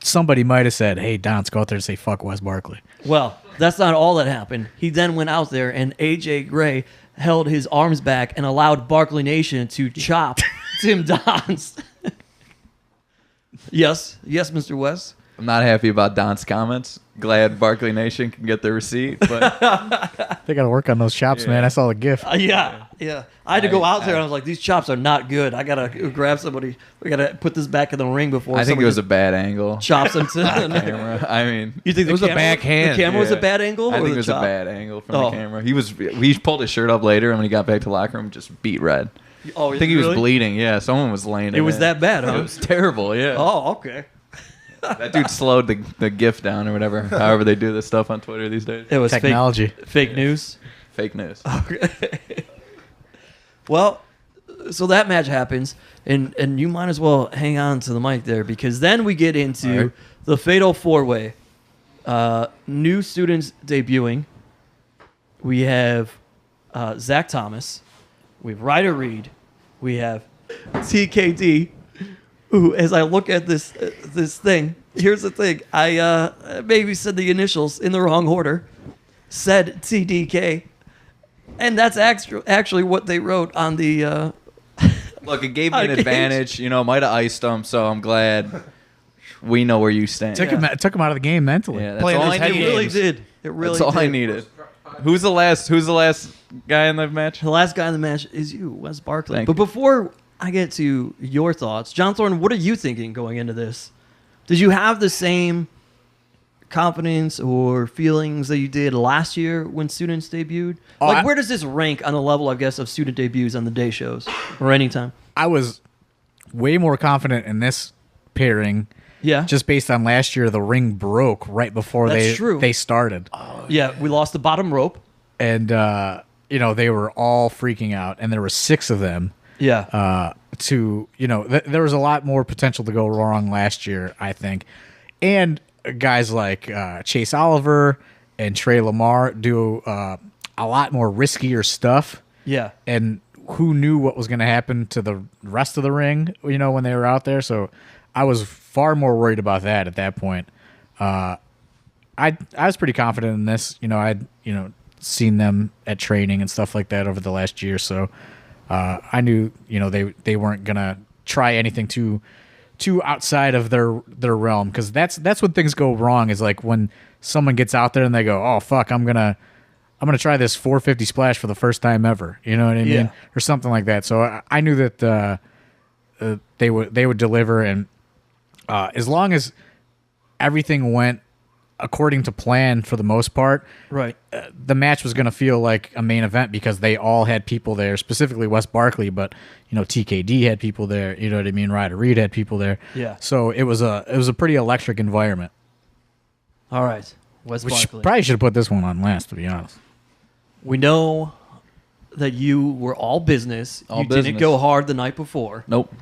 somebody might have said, "Hey, Donce, go out there and say fuck Wes Barkley." Well, that's not all that happened. He then went out there, and AJ Gray held his arms back and allowed Barclay Nation to chop Tim Donst. Yes, Mr. West. I'm not happy about Don's comments. Glad Barkley Nation can get the receipt, but They got to work on those chops, man. I saw the gif. Yeah. I had to go out there, and I was like, these chops are not good. I got to grab somebody. We got to put this back in the ring before I think it somebody was a bad angle. chops him to Camera. I mean, You think It was a backhand. The camera was a Yeah. bad angle? I or think the it was chop? a bad angle from Oh. the camera. He pulled his shirt up later, and when he got back to the locker room, just beat red. Oh, I think he was really? bleeding. Yeah, someone was laying. It was in. that bad, huh? It was terrible. Yeah. Oh, okay. That dude slowed the GIF down or whatever. However they do this stuff on Twitter these days. It was Technology. fake news. Fake news. Well, so that match happens, and you might as well hang on to the mic there, because then we get into All right. the Fatal 4-Way. New students debuting. We have Zach Thomas. We have Ryder Reed. We have TKD. Who, as I look at this thing, here's the thing. I maybe said the initials in the wrong order. Said TDK. And that's actually what they wrote on the... Look, it gave me an Okay. advantage. You know, might have iced him, so I'm glad we know where you stand. Took him out of the game mentally. Yeah, that's Playing all his I head It needed. really games. did. It really That's all did. I needed. Who's the last guy in the match? The last guy in the match is you, Wes Barkley. Thank But you. before I get to your thoughts, John Thorne, what are you thinking going into this? Did you have the same confidence or feelings that you did last year when students debuted? Where does this rank on the level, I guess, of student debuts on the day shows or anytime? I was way more confident in this pairing Yeah. just based on last year. The ring broke right before That's true. they started. Yeah, we lost the bottom rope. And they were all freaking out, and there were 6 of them. Yeah. There was a lot more potential to go wrong last year, I think. And guys like Chase Oliver and Trey Lamar do a lot more riskier stuff. Yeah. And who knew what was going to happen to the rest of the ring, when they were out there. So I was far more worried about that at that point. I was pretty confident in this. I'd seen them at training and stuff like that over the last year. So I knew, they weren't going to try anything too outside of their realm, because that's when things go wrong, is like when someone gets out there and they go, oh fuck, I'm gonna try this 450 splash for the first time ever, you know what I mean? Yeah. Or something like that. So I knew that they would deliver, and as long as everything went according to plan for the most part, Right. the match was going to feel like a main event, because they all had people there, specifically Wes Barkley, but TKD had people there, you know what I mean? Ryder Reed had people there. Yeah. So it was a pretty electric environment. All right. Wes Which Barkley. probably should have put this one on last, to be honest. We know that you were all business. All you didn't business. go hard the night before. Nope.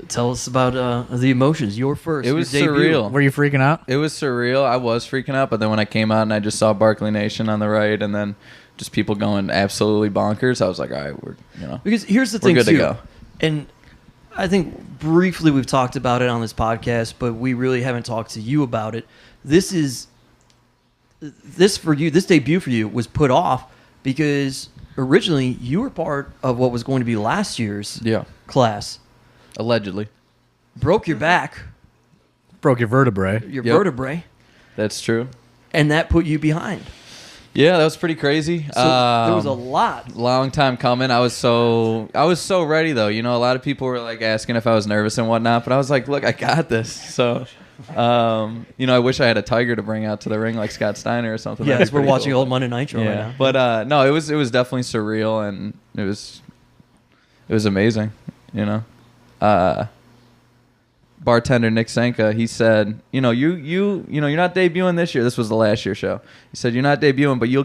Tell us about the emotions. Your first. It your was debut. surreal. Were you freaking out? It was surreal. I was freaking out, but then when I came out and I just saw Barkley Nation on the right, and then just people going absolutely bonkers, I was like, all right, Because here's the we're thing good to too, go. and I think briefly we've talked about it on this podcast, but we really haven't talked to you about it. This debut for you was put off because originally you were part of what was going to be last year's class. Allegedly. Broke your back, Broke your vertebrae. vertebrae, That's true. and that put you behind. Yeah, that was pretty crazy. So there was a lot. Long time coming. I was so ready though. A lot of people were like asking if I was nervous and whatnot, but I was like, look, I got this. So, I wish I had a tiger to bring out to the ring like Scott Steiner or something. Yeah, That'd as be we're pretty watching cool. Old Monday Nitro right now. But no, it was definitely surreal and it was amazing. Bartender Nick Senka, he said, you're not debuting this year. This was the last year show. He said, you're not debuting, but it'll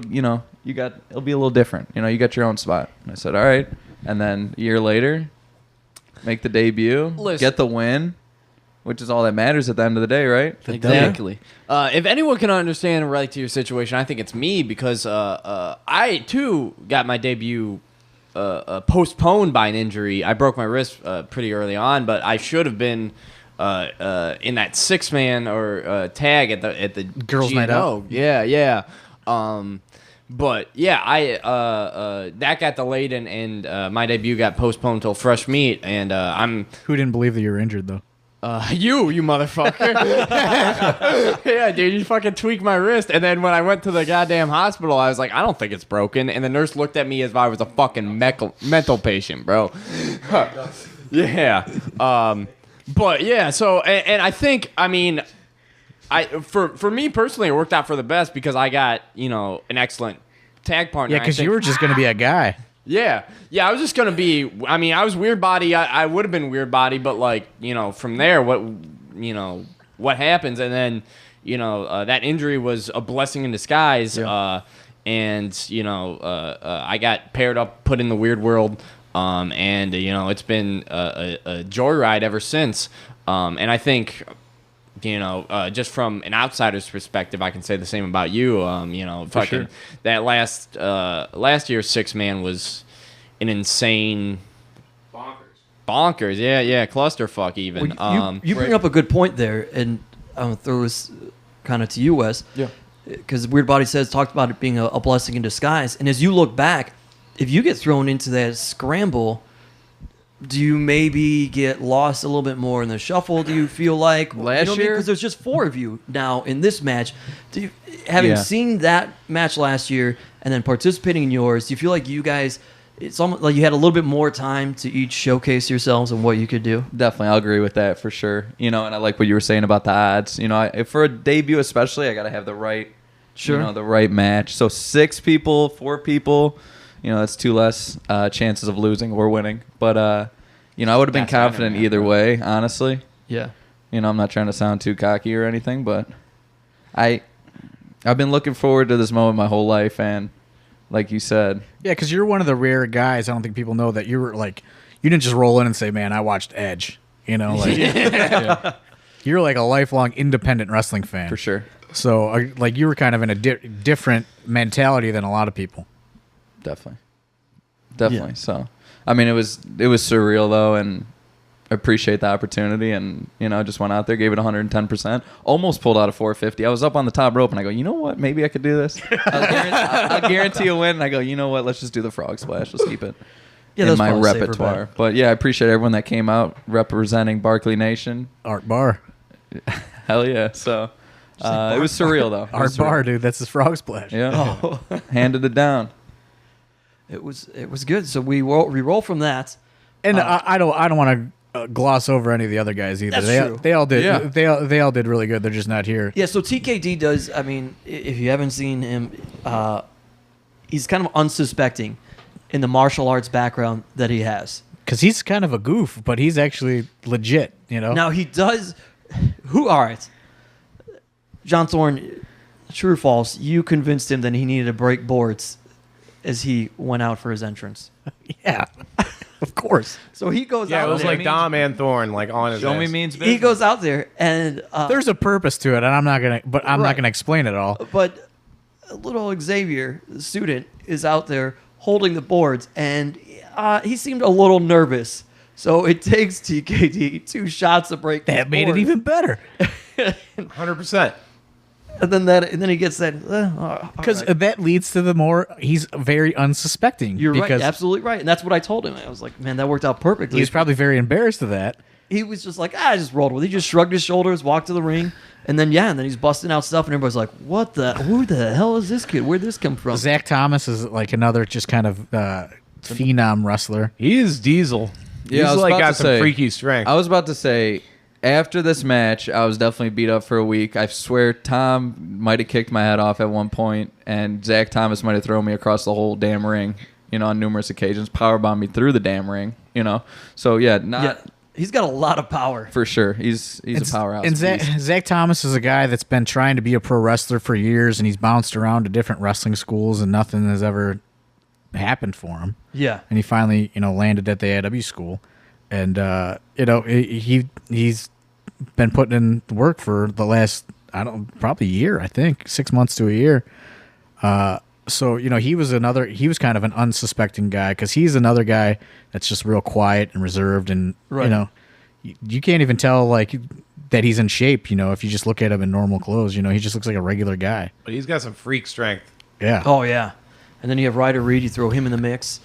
be a little different. You got your own spot. And I said, all right. And then a year later, make the debut, get the win, which is all that matters at the end of the day, right? Exactly. If anyone can understand and relate to your situation, I think it's me because I too got my debut postponed by an injury. I broke my wrist pretty early on, but I should have been in that 6-man or tag at the Girls' Night Out. Yeah. But yeah, I that got delayed and my debut got postponed until fresh meet, and Who didn't believe that you were injured though? you motherfucker. Yeah, dude, you fucking tweaked my wrist. And then when I went to the goddamn hospital, I was like, I don't think it's broken. And the nurse looked at me as if I was a fucking mental patient, bro. Yeah. But yeah, so, and I think, for me personally, it worked out for the best because I got, an excellent tag partner. Yeah, because you were just going to be a guy. Yeah, I was just gonna be. I was weird body. I would have been weird body, but from there, what happens, and then that injury was a blessing in disguise. Yeah. I got paired up, put in the weird world, and it's been a joyride ever since. And I think. Just from an outsider's perspective, I can say the same about you. Fucking that last year's 6-man was an insane bonkers. Yeah, clusterfuck even. Well, you bring up a good point there, and I'm gonna throw this kind of to you, Wes. Yeah. Because Weird Body talked about it being a blessing in disguise, and as you look back, if you get thrown into that scramble. Do you maybe get lost a little bit more in the shuffle? Do you feel like last year? Because there's just 4 of you now in this match. Having seen that match last year and then participating in yours, do you feel like you guys? It's almost like you had a little bit more time to each showcase yourselves and what you could do. Definitely, I'll agree with that for sure. And I like what you were saying about the odds. For a debut especially, I got to have the right, the right match. So 6 people, 4 people. That's 2 less chances of losing or winning. But, I would have been confident either way, honestly. Yeah. I'm not trying to sound too cocky or anything, but I've been looking forward to this moment my whole life, and like you said. Yeah, because you're one of the rare guys. I don't think people know that you were like, you didn't just roll in and say, man, I watched Edge. You're like a lifelong independent wrestling fan. For sure. So, you were kind of in a different mentality than a lot of people. Definitely. Yeah. So, it was surreal though, and I appreciate the opportunity, and just went out there, gave it 110%, almost pulled out a 450. I was up on the top rope, and I go, you know what? Maybe I could do this. I'll guarantee a win. And I go, you know what? Let's just do the frog splash. Let's keep it in my repertoire. But yeah, I appreciate everyone that came out representing Barkley Nation. Art Bar. Hell yeah! So it was surreal though. Art Bar, dude. That's his frog splash. Yeah. Handed it down. It was good. So we roll from that, and I don't want to gloss over any of the other guys either. That's true. They all did. Yeah. They all did really good. They're just not here. Yeah. So TKD does. If you haven't seen him, he's kind of unsuspecting in the martial arts background that he has. Because he's kind of a goof, but he's actually legit. Now he does. All right. John Thorne, true or false? You convinced him that he needed to break boards as he went out for his entrance. Yeah, of course. So he goes out. Yeah, it was there. like Dom and Thorne, on his Show me ass. means business. He goes out there, and There's a purpose to it, and I'm not gonna explain it all. But little Xavier, the student, is out there holding the boards, and he seemed a little nervous. So it takes TKD 2 shots to break That made it even better. 100%. And then he gets that. Because that leads to the more he's very unsuspecting. You're right, because absolutely right, and that's what I told him. I was like, man, that worked out perfectly. He's probably very embarrassed of that. He was just like, I just rolled with it. He just shrugged his shoulders, walked to the ring, and then he's busting out stuff, and everybody's like, who the hell is this kid? Where'd this come from? Zach Thomas is like another just kind of phenom wrestler. He is Diesel. Yeah, I He's was like about got to some say- freaky strength. I was about to say, after this match, I was definitely beat up for a week. I swear Tom might have kicked my head off at one point, and Zach Thomas might have thrown me across the whole damn ring, on numerous occasions, powerbombed me through the damn ring, So, He's got a lot of power. for sure. He's a powerhouse. And beast. Zach Thomas is a guy that's been trying to be a pro wrestler for years, and he's bounced around to different wrestling schools, and nothing has ever happened for him. Yeah. And he finally, landed at the AIW school, and he's been putting in work for the last probably a year, I think 6 months to a year. So he was kind of an unsuspecting guy because he's another guy that's just real quiet and reserved, and Right. you can't even tell like that he's in shape. If you just look at him in normal clothes, he just looks like a regular guy. But he's got some freak strength. Yeah. Oh, yeah. And then you have Ryder Reed. You throw him in the mix.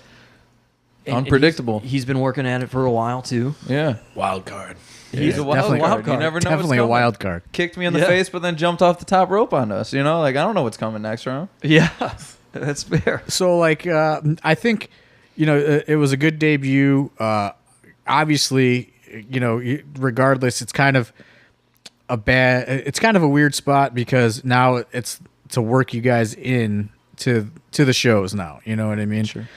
And Unpredictable. he's been working at it for a while, too. Yeah. Wild card. He's a wild definitely- card. You never know what's Definitely a coming. wild card. Kicked me in the Yeah. face, but then jumped off the top rope on us. I don't know what's coming next round. Yeah. That's fair. So like I think it was a good debut. Obviously, regardless, it's kind of a weird spot because now it's to work you guys in to the shows now. You know what I mean? Sure.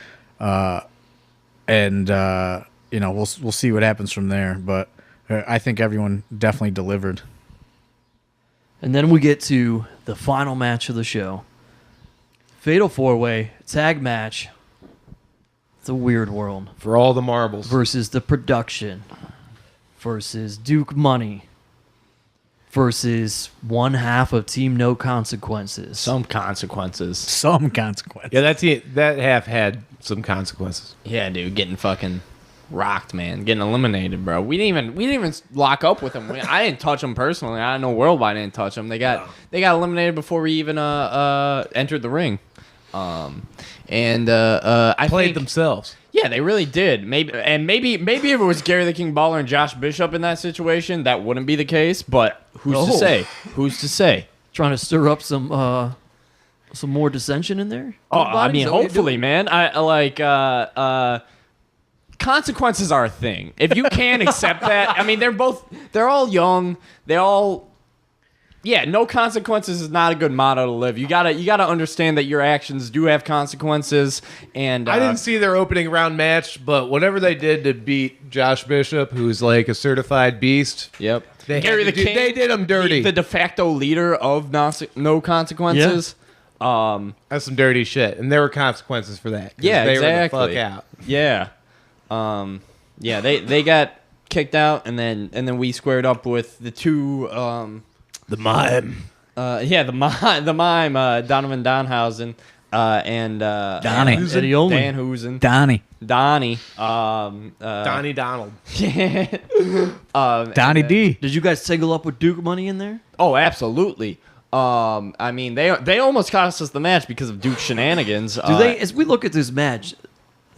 And we'll see what happens from there. But I think everyone definitely delivered. And then we get to the final match of the show. Fatal 4-way tag match. It's a weird world. For all the marbles. Versus the production. Versus Duke Money. Versus one half of Team No Consequences. Some consequences. Some consequence. Yeah, that half had some consequences. Yeah, dude, getting fucking rocked, man. Getting eliminated, bro. We didn't even lock up with him. I didn't touch him personally. I know Worldwide didn't touch him. They got eliminated before we even entered the ring. I Played think, themselves. Yeah, they really did. Maybe if it was Gary the King Baller and Josh Bishop in that situation, that wouldn't be the case. But who's to say? Who's to say? Trying to stir up some more dissension in there? Oh, I mean, hopefully, man. I like consequences are a thing. If you can't accept that, I mean, they're all young. No consequences is not a good motto to live. You gotta understand that your actions do have consequences. And I didn't see their opening round match, but whatever they did to beat Josh Bishop, who's like a certified beast. Yep. Gary the King. They did him dirty. The de facto leader of no consequences. That's some dirty shit, and there were consequences for that. 'Cause Yeah, they exactly. were the fuck out. Yeah. They got kicked out, and then we squared up with the two. The mime. The mime, Donovan Donhausen, and Donnie. Eddie Olin. Dan Hoosen, Donnie. Donnie, Donnie Donald. Donnie D. Did you guys tangle up with Duke Money in there? Oh, absolutely. I mean, they almost cost us the match because of Duke shenanigans. Do they? As we look at this match,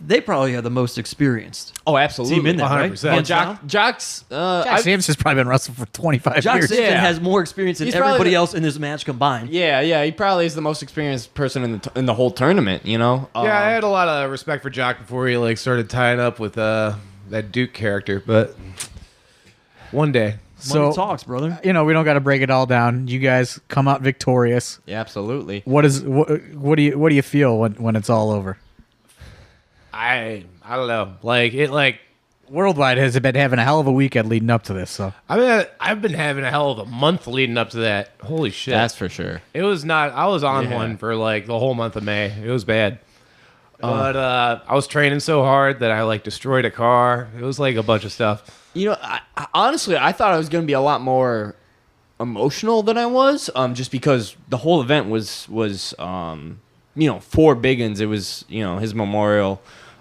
they probably are the most experienced Oh, absolutely. team in there, right? 100%. Well, Jock's. Jack Samson's probably been wrestling for 25 Jock years. Simpson has more experience than He's probably everybody the- else in this match combined. Yeah, he probably is the most experienced person in the whole tournament. Yeah, I had a lot of respect for Jock before he like started tying up with that Duke character, but one day. Money So, talks, brother. we don't got to break it all down. You guys come out victorious. Yeah, absolutely. What do you feel when it's all over? I don't know. Worldwide has been having a hell of a weekend leading up to this. So I've been having a hell of a month leading up to that. Holy shit. That's for sure. It was not. I was on Yeah. one for like the whole month of May. It was bad. But I was training so hard that I like destroyed a car. It was like a bunch of stuff. Honestly, I thought it was going to be a lot more emotional than I was, just because the whole event was for Biggins. It was his memorial.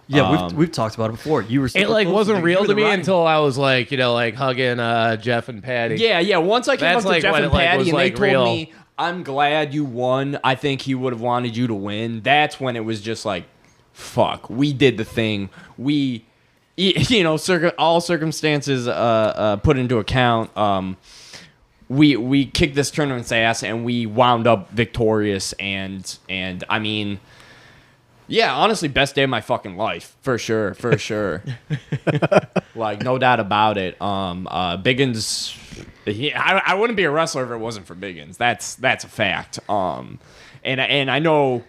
Yeah, we've talked about it before. You were It like close wasn't you real were to the me Ryan. until I was like, like hugging Jeff and Patty. Yeah. Once I came That's up to like Jeff when and it, like, Patty was, and they like, told real. me, "I'm glad you won. I think he would have wanted you to win." That's when it was just like, "Fuck, we did the thing. We, all circumstances put into account. We kicked this tournament's ass and we wound up victorious. And I mean." Yeah, honestly, best day of my fucking life, for sure. Like, no doubt about it. Biggins, I wouldn't be a wrestler if it wasn't for Biggins. That's a fact. And I know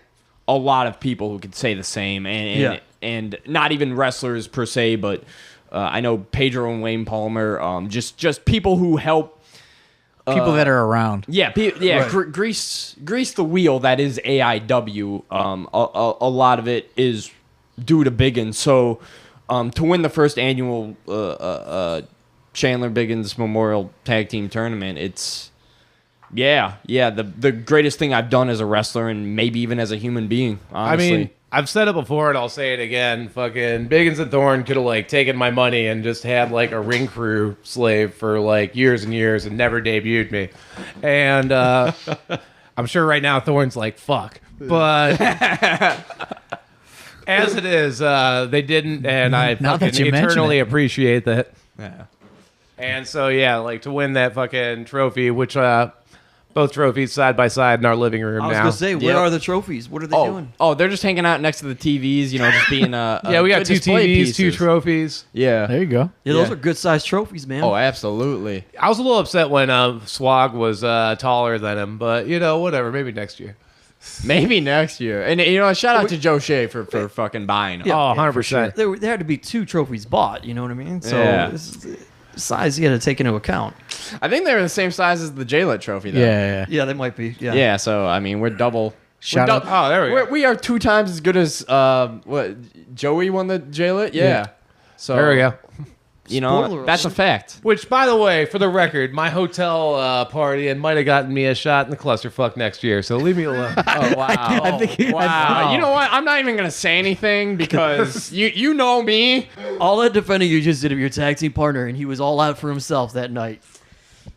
a lot of people who could say the same, and not even wrestlers per se, but I know Pedro and Wayne Palmer, just people who help. People that are around. Yeah, Right. grease the wheel that is AIW. A lot of it is due to Biggins. So to win the first annual Chandler Biggins Memorial Tag Team Tournament, it's the greatest thing I've done as a wrestler and maybe even as a human being. Honestly. I mean, I've said it before and I'll say it again. Fucking Biggins and Thorne could have like taken my money and just had like a ring crew slave for like years and years and never debuted me. And I'm sure right now Thorne's like, fuck. But as it is, they didn't, and I Now that fucking you mention eternally it. appreciate that. yeah. And so, like to win that fucking trophy, which both trophies side by side in our living room I was now. gonna say, where Yep. are the trophies? What are they doing? Oh, they're just hanging out next to the TVs, just being Yeah, we got good 2 display TVs, 2 pieces. trophies. Yeah. There you go. Yeah, those Yeah. are good sized trophies, man. Oh, absolutely. I was a little upset when Swag was taller than him, but whatever. Maybe next year. Maybe next year. And shout out to Joe Shea for fucking buying them. Oh, 100%. There had to be 2 trophies bought. You know what I mean? So Yeah. size you got to take into account. I think they're the same size as the JLIT trophy, though. Yeah. Yeah, they might be. Yeah. Yeah, so I mean, we're double. Shout out. Oh, there we go. We are 2 times as good as Joey won the JLIT. Yeah. So There we go. Spoiler that's a alert. fact. Which, by the way, for the record, my hotel party and might have gotten me a shot in the clusterfuck next year. So leave me alone. Oh wow! I think- Wow! You know what? I'm not even gonna say anything because you know me. All that defending you just did of your tag team partner, and he was all out for himself that night.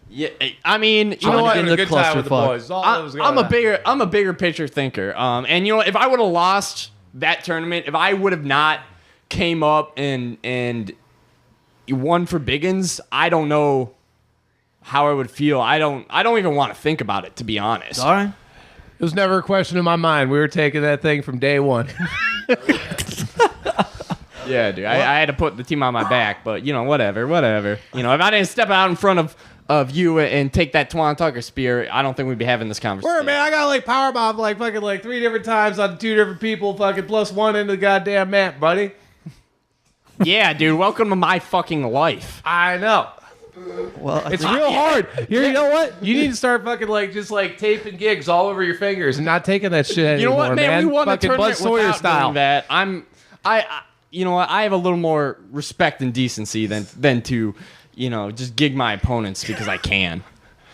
Yeah, I mean, you Trying know to what? get in Having a the good time with the clusterfuck. boys. All that was going on. I'm a bigger picture thinker. And if I would have lost that tournament, if I would have not came up and won for Biggins, I don't know how I would feel. I don't even want to think about it, to be honest. All right. It was never a question in my mind. We were taking that thing from day one. Yeah, dude. I had to put the team on my back, but whatever. If I didn't step out in front of you and take that Twan Tucker spear, I don't think we'd be having this conversation. Where, man? I got like powerbomb like fucking like 3 different times on 2 different people, fucking plus 1 into the goddamn map, buddy. Yeah, dude. Welcome to my fucking life. I know. Well, It's real hard. You know what? You need to start fucking like just like taping gigs all over your fingers and not taking that shit You know anymore, what, man? We won the fucking tournament Bud Sawyer without style. doing that. You know what? I have a little more respect and decency than to, just gig my opponents because I can.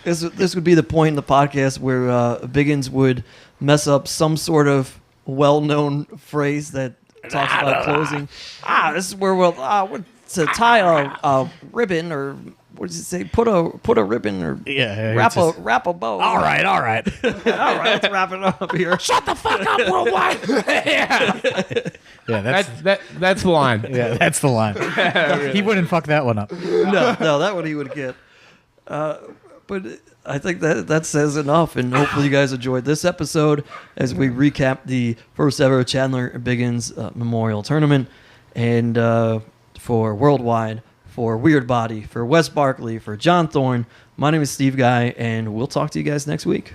this would be the point in the podcast where Biggins would mess up some sort of well-known phrase that talks about closing. This is where we'll to tie a ribbon, or what does it say? Put a ribbon, or wrap a bow. All right. All right, let's wrap it up here. Shut the fuck up, worldwide. Yeah, That's the line. that's the line. He wouldn't fuck that one up. No, that one he would get. But I think that says enough, and hopefully you guys enjoyed this episode as we recap the first ever Chandler Biggins Memorial Tournament. And for Worldwide, for Weird Body, for Wes Barkley, for John Thorne, my name is Steve Guy, and we'll talk to you guys next week.